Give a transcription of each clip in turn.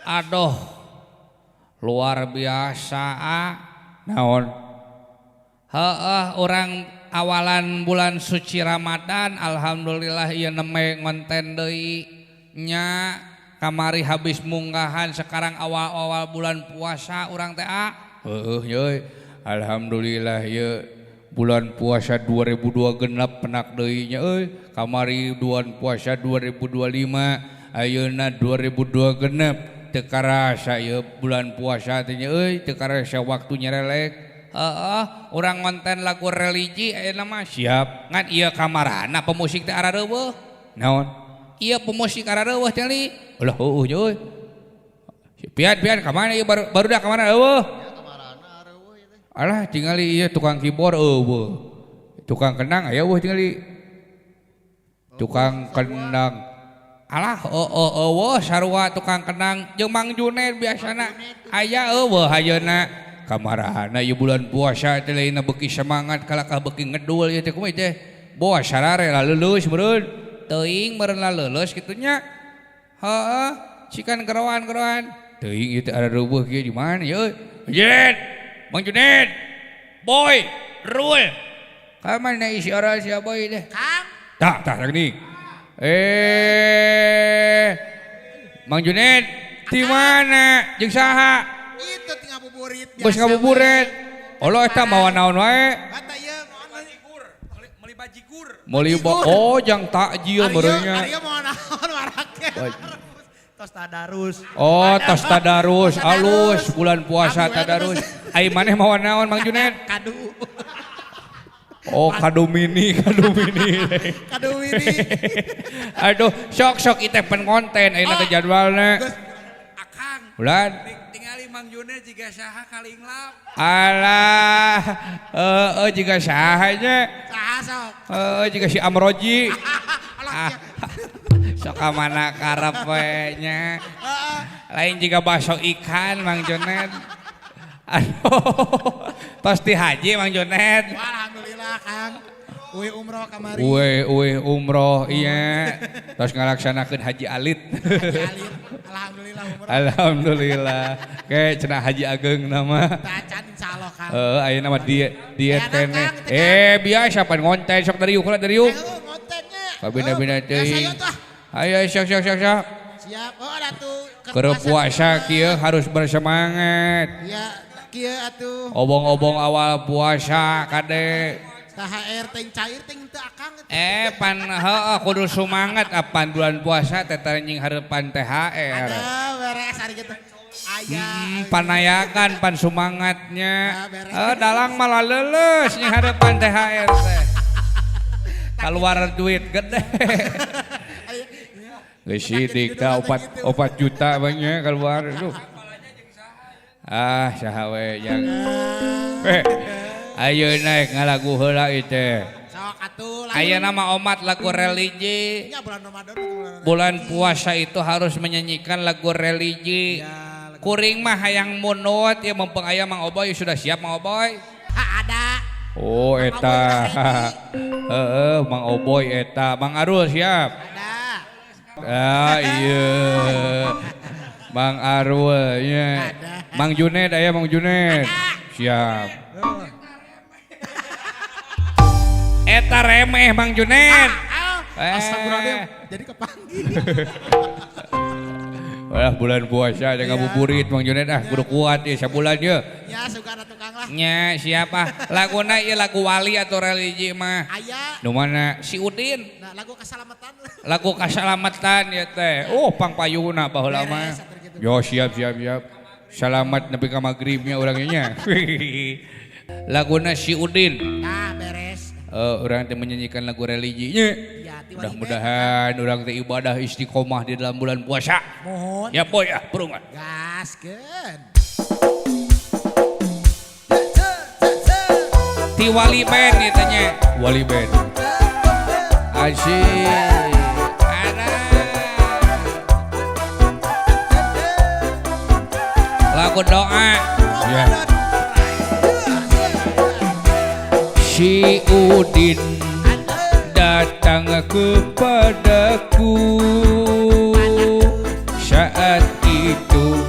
Aduh, luar biasa. Naon? Orang awalan bulan suci Ramadan, alhamdulillah ieu neme ngonten deui nya kamari habis munggahan sekarang awal-awal bulan puasa urang teh heuh alhamdulillah ieu bulan puasa 2002 genep penak deui nya kamari bulan puasa 2025 ayeuna 2002 genep teu karasa ieu bulan puasa teh nya teu karasa waktu nyerelek. Orang ngonten lagu religi ayeuna mah siap ngan ieu kamarana pemusik teh arareuweuh naon ieu pemusik arareuweuh teh li ulah heueuh nya euy pian ka mana ieu barudak ka mana eueuh kamarana areuweuh ieu teh alah tingali ieu tukang keyboard eueuh tukang kendang aya eueuh tingali tukang kendang alah eueuh sarua tukang kendang jeung Mang Junet biasana aya eueuh ayeuna kamarana ieu bulan puasa teh lainna beuki semangat kalakah beuki ngedul ieu teh kumaha teh boa sarare laleuleuh meureun teuing meureun laleuleuh kitu nya heueuh cikan gerowan-gerowan teuing ieu teh arareuweuh kieu di mana ieu Junet Mang Junet boy rul ka mana isi orang si boy teh Kang tah geuning Mang Junet di mana jeung saha itu tinggal buburit bos ngabuburit Allah eta mawa naon wae kata ieu meuli bajigur oh jang takjil merenya Arya mau naon waraknya tos tadarus tos tadarus alus bulan puasa tadarus ai maneh mawa naon Mang Junet kadu kado mini aduh sok iteh pen konten ayeuna teh jadwalna akang bulan tingali Mang Junet jiga saha kalinglap alah jiga saha nya saha sok jiga si Amroji sok ka mana karep we nya lain jiga bakso ikan Mang Junet aduh tos ti haji Mang Junet alhamdulillah Kang uwe umroh kamari uwe umroh iya tos ngalaksanakeun haji alit alhamdulillah umroh alhamdulillah kayak cenah haji ageng nama tacan insyaallah Kang ayeuna mah diet keneh biasa pan ngonten sok dari yuk ngontennya kabina-bina teuing ayo sok siap atuh keur puasa kieu harus bersemangat ya kieu atuh obong-obong awal puasa kade THR teh cair teh teu akang pan kudu semangat apan bulan puasa teh anjing hareupan THR beres ari kitu aya panayakan pan semangatnya dalang malah leuleus nya hareupan THR teh keluar duit gede geus sidik teh 4 juta banyak keluar aduh saha we yang ayo naik ngalagu heula ieu teh sok atuh ayeuna mah omat lagu religi nya bulan Ramadan bulan puasa itu harus menyanyikan lagu religi kuring mah hayang munut ya mumpung aya Mang Oboy sudah siap Mang Oboy ada eta Mang Oboy eta Mang Arul siap ada iya Mang Arul nya Mang Junet aya Mang Junet siap eta remeh Mang Junet astagfirullahaladzim jadi kepanggil Wah bulan puasa ada ngabuburit Mang Junet kudu kuat ya sabulan ye ya suka tukang lah nya siapa laguna ieu lagu wali atau religi mah aya nu mana si Udin nah lagu kasalamatan ya teh pang payuna baheula mah yo siap selamat nepi ka magribnya urangnya laguna si Udin nah beres orang teh menyanyikan lagu religinya mudah-mudahan orang teh ibadah istiqomah di dalam bulan puasa mohon ya boy perungan gaskeun ti wali band ditanya wali band asyik lagu doa ya si Udin datang kepadaku saat itu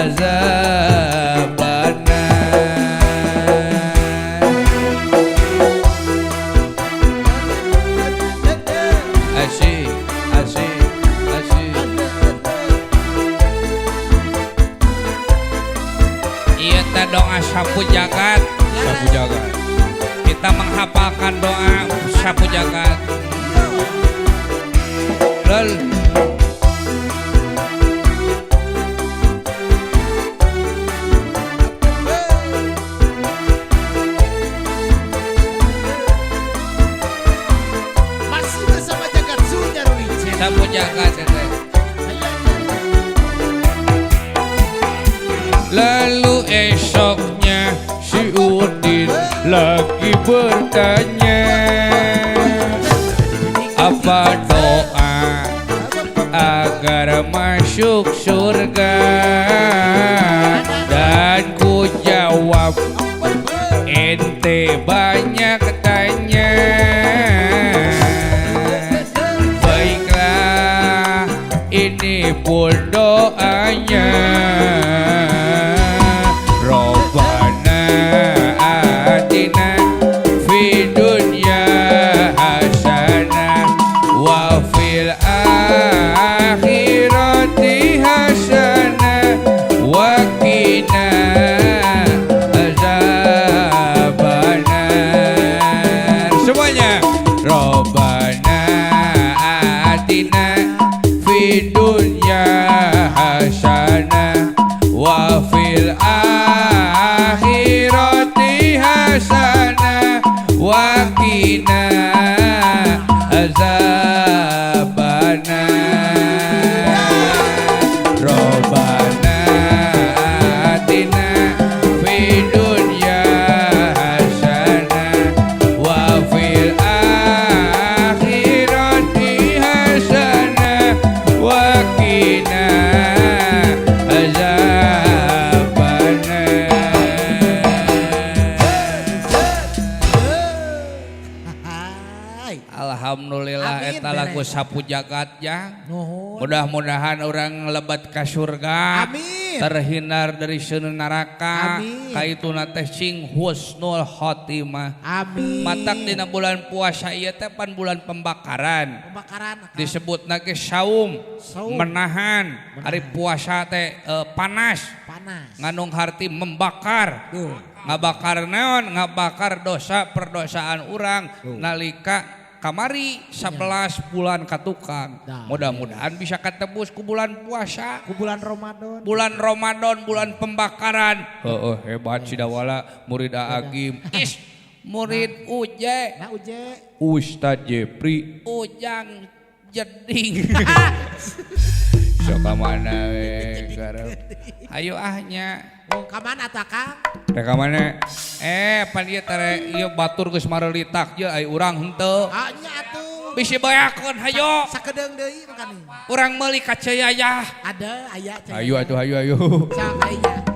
azabana. Asik, asik, asik. Iya teh doa sapu jagat, sapu jagat. Kita menghafalkan doa sapu jagat. Lol. Masih bersama Jagat Sunya Wice. Sapu jagat teh. Lalu esoknya si Udin lagi bertanya, apa doa agar masuk surga? Dan ku jawab, ente banyak tanya. Baiklah, ini pun doanya. Robbana atina fid dunya hasanah wa fil akhirati hasanah wa qina azabannar. Semuanya. Robbana atina fid dunya hasanah wa fil akhirati hasanah wa qina azabannar. Robbana atina fid dunya hasanah wa fil akhirati hasanah wa qina Hai. Alhamdulillah Amin, eta lagu beres. sapu jagat ya. Nuhun. Mudah-mudahan orang lebat ka surga. Amin. Terhindar dari seuneu neraka. Amin. Kaituna teh cing husnul khotimah. Amin. Matak dina bulan puasa ieu teh pan bulan pembakaran. Pembakaran. Disebutna ge saum, Saum. menahan. Ari puasa teh panas. Panas. Ngandung harti membakar. Tuh. Ngabakar naon, ngabakar dosa perdosaan urang nalika kamari 11 bulan katukang. Dah. Mudah-mudahan bisa ketebus ku bulan puasa. Ku bulan Ramadan. Bulan Ramadan, bulan pembakaran. Hebat si Dawala, murid Agim. Is, murid Uje, Nah Uje. Ustadz Jepri, Ujang Jeding. Sok mana we garep. Ayo ahnya. Wong kaman atuh Kang? Reka mana? Pan ieu tare ieu batur geus marelitak ieu ai urang henteu. Ah nya atuh. Bisi bayakeun hayo. Sakedeung deui makanya. Urang meuli ka Ceyayah. Ada aya. Ayo atuh ayo. Cak aya.